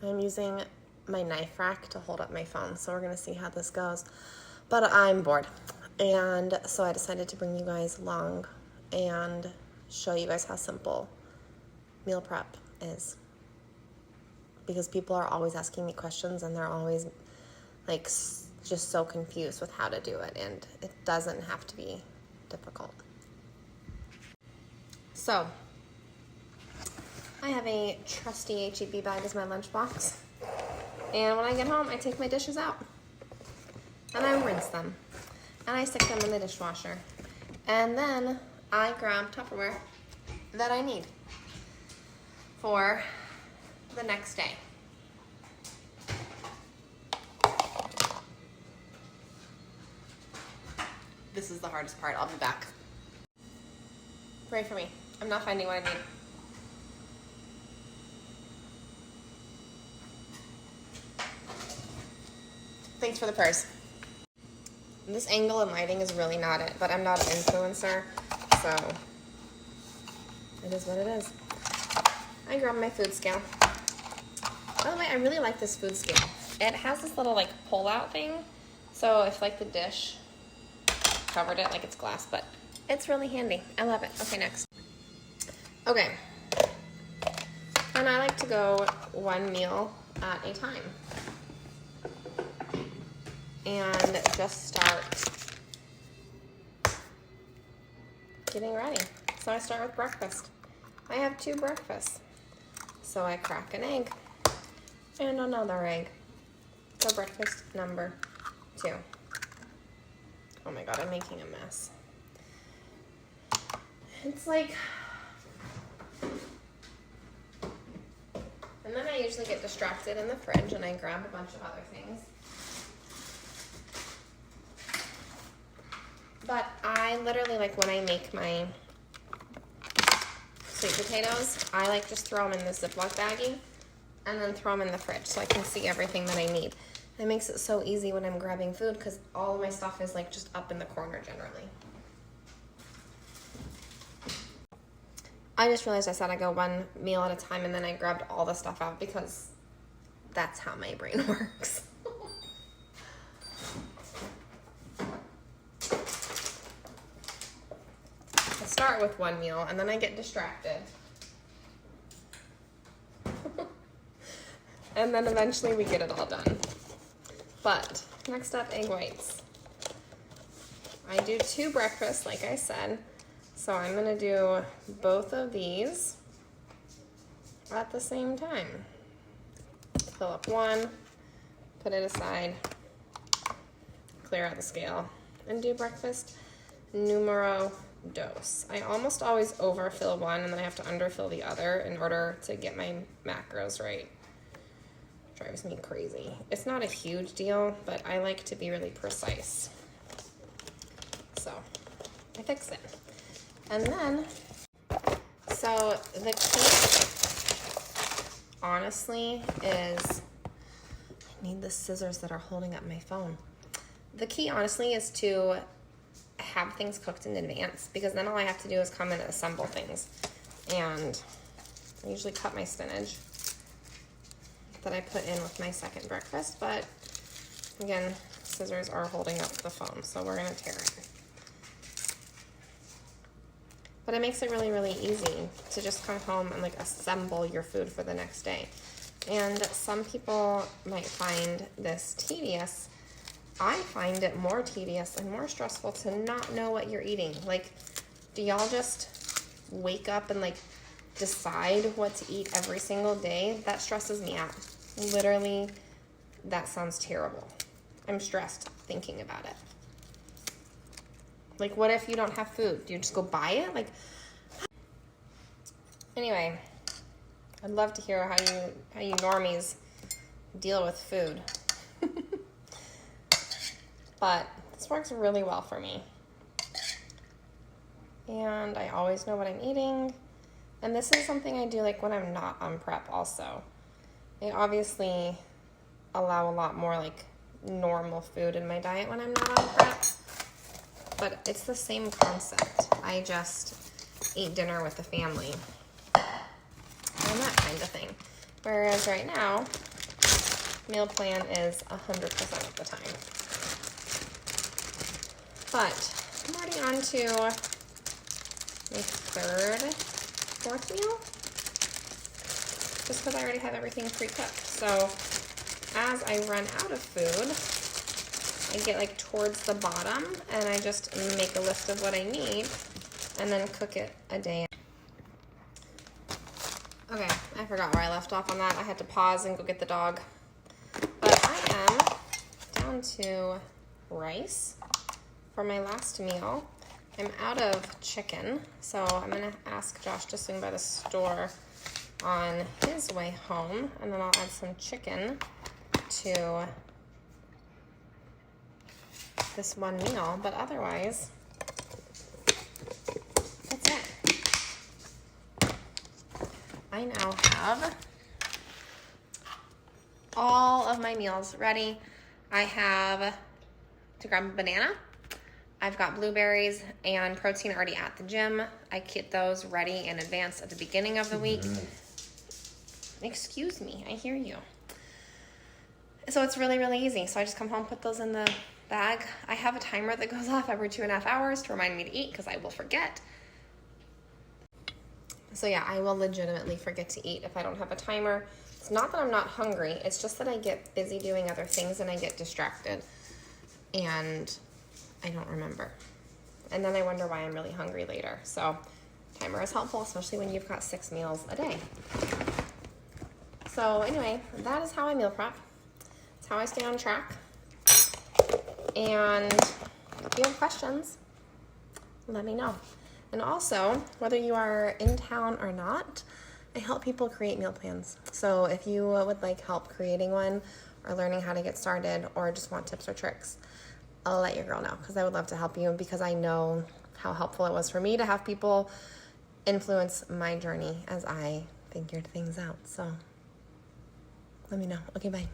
I'm using my knife rack to hold up my phone, so we're gonna see how this goes. But I'm bored, and so I decided to bring you guys along and show you guys how simple meal prep is. Because people are always asking me questions, and they're always like just so confused with how to do it, and it doesn't have to be difficult. So I have a trusty H-E-B bag as my lunchbox, and when I get home I take my dishes out and I rinse them and I stick them in the dishwasher, and then I grab Tupperware that I need for the next day. This is the hardest part. I'll be back. Pray for me. I'm not finding what I need. Thanks for the prayers. This angle and lighting is really not it, but I'm not an influencer, so it is what it is. I grabbed my food scale. By the way, I really like this food scale. It has this little like pull out thing, so if like the dish covered it like it's glass, but it's really handy. I love it. Okay, next. Okay. And I like to go one meal at a time. And just start getting ready. So I start with breakfast. I have 2 breakfasts. So I crack an egg and another egg. So breakfast number 2. Oh my God, I'm making a mess. It's like, and then I usually get distracted in the fridge and I grab a bunch of other things. But I literally, like when I make my sweet potatoes, I like just throw them in the Ziploc baggie and then throw them in the fridge so I can see everything that I need. It makes it so easy when I'm grabbing food because all of my stuff is like just up in the corner generally. I just realized I said I go one meal at a time and then I grabbed all the stuff out because that's how my brain works. I start with one meal and then I get distracted. And then eventually we get it all done. But next up, egg whites. I do 2 breakfasts, like I said. So I'm gonna do both of these at the same time. Fill up one, put it aside, clear out the scale, and do breakfast numero dos. I almost always overfill one and then I have to underfill the other in order to get my macros right. Drives me crazy. It's not a huge deal, but I like to be really precise. So I fix it. And then, so the key, honestly, is, I need the scissors that are holding up my phone. The key, honestly, is to have things cooked in advance, because then all I have to do is come and assemble things. And I usually cut my spinach that I put in with my second breakfast, but again, scissors are holding up the phone, so we're gonna tear it. But it makes it really, really easy to just come home and like assemble your food for the next day. And some people might find this tedious. I find it more tedious and more stressful to not know what you're eating. Like, do y'all just wake up and like decide what to eat every single day? That stresses me out. Literally, that sounds terrible. I'm stressed thinking about it. Like, what if you don't have food? Do you just go buy it? Like, anyway, I'd love to hear how you normies deal with food. But this works really well for me. And I always know what I'm eating. And this is something I do like when I'm not on prep also. I obviously allow a lot more like normal food in my diet when I'm not on prep. But it's the same concept. I just eat dinner with the family and that kind of thing. Whereas right now, meal plan is 100% of the time. But I'm already on to my fourth meal, just because I already have everything pre-cooked. So as I run out of food, I get like towards the bottom and I just make a list of what I need and then cook it a day. Okay, I forgot where I left off on that. I had to pause and go get the dog. But I am down to rice for my last meal. I'm out of chicken, so I'm gonna ask Josh to swing by the store on his way home, and then I'll add some chicken to this one meal, but otherwise, that's it. I now have all of my meals ready. I have to grab a banana. I've got blueberries and protein already at the gym. I get those ready in advance at the beginning of the week. Excuse me, I hear you. So it's really, really easy. So I just come home, put those in the bag. I have a timer that goes off every 2.5 hours to remind me to eat because I will forget. So yeah, I will legitimately forget to eat if I don't have a timer. It's not that I'm not hungry, it's just that I get busy doing other things and I get distracted and I don't remember. And then I wonder why I'm really hungry later. So timer is helpful, especially when you've got 6 meals a day. So anyway, that is how I meal prep. It's how I stay on track. And if you have questions, let me know. And also, whether you are in town or not, I help people create meal plans. So if you would like help creating one or learning how to get started or just want tips or tricks, I'll let your girl know because I would love to help you because I know how helpful it was for me to have people influence my journey as I figured things out. So let me know. Okay, bye.